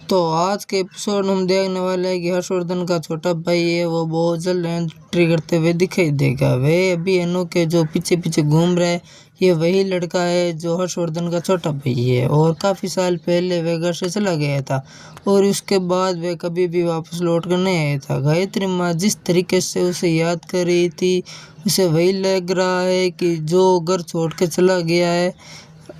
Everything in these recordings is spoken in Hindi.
तो आज के एपिसोड हम देखने वाले हैं कि हर्षवर्धन का छोटा भाई है वो बहुत जल्द एंट्री करते हुए दिखाई देगा। वह अभी अनु के जो पीछे पीछे घूम रहा है ये वही लड़का है जो हर्षवर्धन का छोटा भाई है और काफ़ी साल पहले वह घर से चला गया था और उसके बाद वह कभी भी वापस लौट कर नहीं आया था। गायत्री माँ जिस तरीके से उसे याद कर रही थी उसे वही लग रहा है कि जो घर छोड़ के चला गया है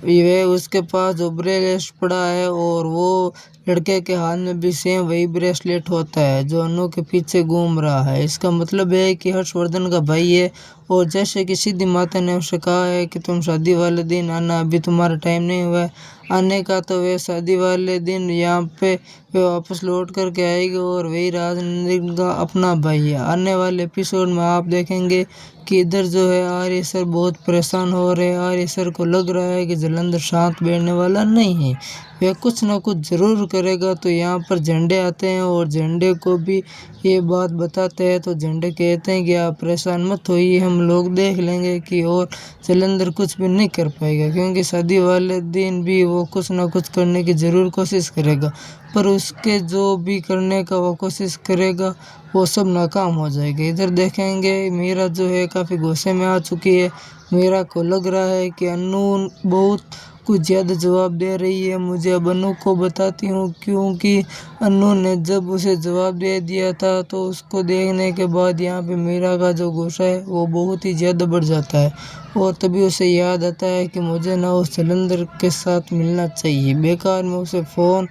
वह उसके पास जो ब्रेसलेट पड़ा है और वो लड़के के हाथ में भी सेम वही ब्रेसलेट होता है जो अनु के पीछे घूम रहा है। इसका मतलब है कि हर्षवर्धन का भाई है और जैसे कि सीधी माता ने उसे कहा है कि तुम शादी वाले दिन आना, अभी तुम्हारा टाइम नहीं हुआ है आने का, तो वह शादी वाले दिन यहाँ पे वे वापस लौट करके आएगी और वही राजनंदिनी का अपना भाई है। आने वाले एपिसोड में आप देखेंगे कि इधर जो है आर्य सर बहुत परेशान हो रहे हैं। आर्य सर को लग रहा है कि जलंधर शांत बैठने वाला नहीं है, वह कुछ ना कुछ ज़रूर करेगा। तो यहाँ पर झंडे आते हैं और झंडे को भी ये बात बताते हैं तो झंडे कहते हैं कि आप परेशान मत होइए, हम लोग देख लेंगे कि और जलंधर कुछ भी नहीं कर पाएगा क्योंकि शादी वाले दिन भी वो कुछ ना कुछ करने की ज़रूर कोशिश करेगा, पर उसके जो भी करने का वो कोशिश करेगा वो सब नाकाम हो जाएगा। इधर देखेंगे मीरा जो है काफ़ी गुस्से में आ चुकी है। मीरा को लग रहा है कि अनु बहुत कुछ ज़्यादा जवाब दे रही है, मुझे अब अनु को बताती हूँ क्योंकि अनु ने जब उसे जवाब दे दिया था तो उसको देखने के बाद यहाँ पे मीरा का जो गुस्सा है वो बहुत ही ज़्यादा बढ़ जाता है और तभी उसे याद आता है कि मुझे ना उस जलंधर के साथ मिलना चाहिए। बेकार में उसे फ़ोन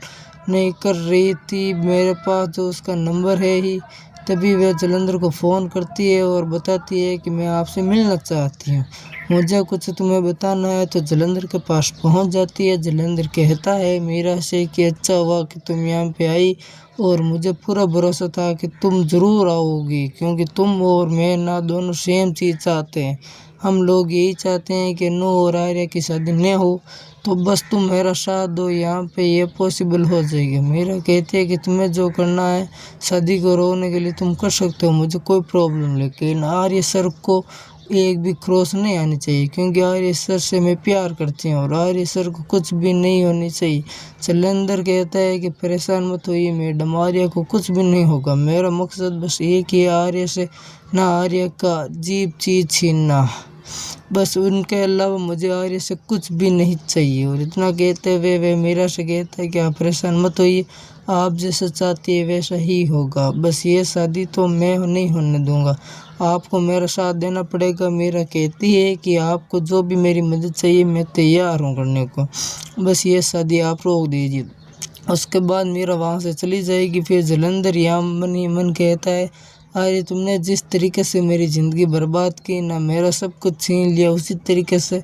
नहीं कर रही थी, मेरे पास जो उसका नंबर है ही। तभी वह जलंधर को फ़ोन करती है और बताती है कि मैं आपसे मिलना चाहती हूँ, मुझे कुछ तुम्हें बताना है। तो जलंधर के पास पहुँच जाती है। जलंधर कहता है मीरा से कि अच्छा हुआ कि तुम यहाँ पे आई और मुझे पूरा भरोसा था कि तुम ज़रूर आओगी क्योंकि तुम और मैं ना दोनों सेम चीज़ चाहते हैं। हम लोग यही चाहते हैं कि अनु और आर्या की शादी न हो, तो बस तुम मेरा साथ दो, यहाँ पे ये पॉसिबल हो जाएगी। मीरा कहती है कि तुम्हें जो करना है शादी को रोकने के लिए तुम कर सकते हो, मुझे कोई प्रॉब्लम, लेकिन आर्य सर को एक भी क्रॉस नहीं आनी चाहिए क्योंकि आर्य सर से मैं प्यार करती हूँ और आर्य सर को कुछ भी नहीं होनी चाहिए। जलंधर कहता है कि परेशान मत होइए मैडम, आर्य को कुछ भी नहीं होगा, मेरा मकसद बस एक ही है आर्य से ना आर्य का अजीब चीज़ छीनना, बस उनके अलावा मुझे आर्य से कुछ भी नहीं चाहिए। और इतना कहते हुए वे मीरा से कहता है कि आप परेशान मत होइए, आप जैसा चाहती है वैसा ही होगा, बस ये शादी तो मैं नहीं होने दूंगा, आपको मेरा साथ देना पड़ेगा। मीरा कहती है कि आपको जो भी मेरी मदद चाहिए मैं तैयार हूँ करने को, बस ये शादी आप रोक दीजिए। उसके बाद मीरा वहाँ से चली जाएगी। फिर जलंधर यहाँ मन ही मन कहता है अरे तुमने जिस तरीके से मेरी ज़िंदगी बर्बाद की ना, मेरा सब कुछ छीन लिया, उसी तरीके से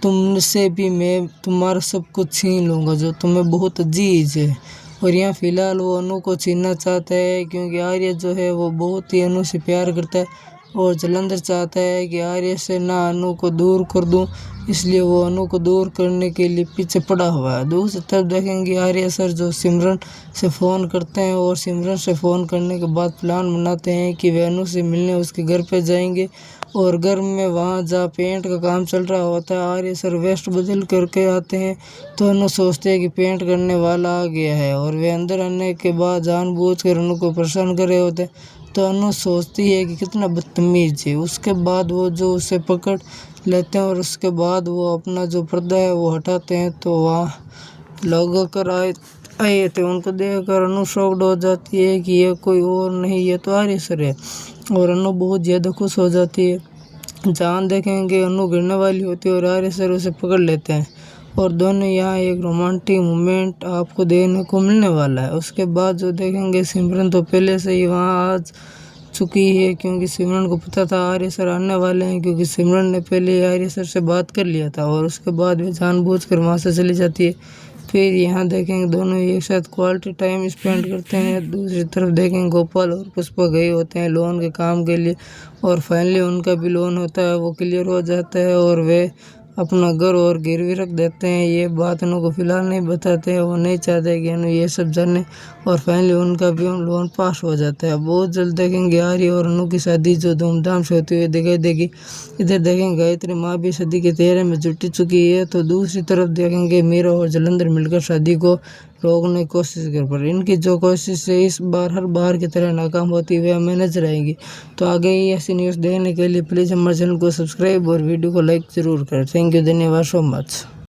तुमसे भी मैं तुम्हारा सब कुछ छीन लूँगा जो तुम्हें बहुत अजीज है। और यहाँ फ़िलहाल वो अनु को छीनना चाहता है क्योंकि आर्य जो है वो बहुत ही अनु से प्यार करता है और जलंधर चाहता है कि आर्य से ना अनु को दूर कर दूं, इसलिए वो अनु को दूर करने के लिए पीछे पड़ा हुआ है। दूसरी तरफ देखेंगे आर्य सर जो सिमरन से फ़ोन करते हैं और सिमरन से फ़ोन करने के बाद प्लान बनाते हैं कि वे अनु से मिलने उसके घर पे जाएंगे और घर में वहाँ जहाँ पेंट का काम चल रहा होता है आर्य सर वेस्ट बदल करके आते हैं तो अनु सोचते हैं कि पेंट करने वाला आ गया है और वे अंदर आने के बाद जानबूझकर अनु को परेशान कर रहे होते हैं। तो अनु सोचती है कि कितना बदतमीज है। उसके बाद वो जो उसे पकड़ लेते हैं और उसके बाद वो अपना जो पर्दा है वो हटाते हैं तो वहाँ लोग कर आए थे उनको देखकर अनु शॉक्ड हो जाती है कि ये कोई और नहीं ये तो आर्य सर है और अनु बहुत ज़्यादा खुश हो जाती है। जहाँ देखेंगे अनु गिरने वाली होती है और आर्य सर उसे पकड़ लेते हैं और दोनों यहाँ एक रोमांटिक मोमेंट आपको देखने को मिलने वाला है। उसके बाद जो देखेंगे सिमरन तो पहले से ही वहाँ आ चुकी है क्योंकि सिमरन को पता था आर्य सर आने वाले हैं क्योंकि सिमरन ने पहले आर्य सर से बात कर लिया था और उसके बाद वे जानबूझकर वहाँ से चली जाती है। फिर यहाँ देखेंगे दोनों एक साथ क्वालिटी टाइम स्पेंड करते हैं। दूसरी तरफ देखेंगे गोपाल और पुष्पा गए होते हैं लोन के काम के लिए और फाइनली उनका भी लोन होता है वो क्लियर हो जाता है और वे अपना घर और गिरवी रख देते हैं। ये बात अनु को फिलहाल नहीं बताते हैं, वो नहीं चाहते कि अनु ये सब जाने और फाइनली उनका भी लोन पास हो जाता है। बहुत जल्द देखेंगे आर्य और अनु की शादी जो धूमधाम से होती हुई दिखाई देगी। इधर देखेंगे गायत्री माँ भी शादी के तैयारी में जुट चुकी है तो दूसरी तरफ देखेंगे मीरा और जलंधर मिलकर शादी को रोकने की कोशिश कर, पर इनकी जो कोशिश है इस बार हर बार की तरह नाकाम होती हुई हमें नजर आएगी। तो आगे ही ऐसी न्यूज़ देखने के लिए प्लीज़ हमारे चैनल को सब्सक्राइब और वीडियो को लाइक ज़रूर करें। थैंक यू, धन्यवाद सो मच।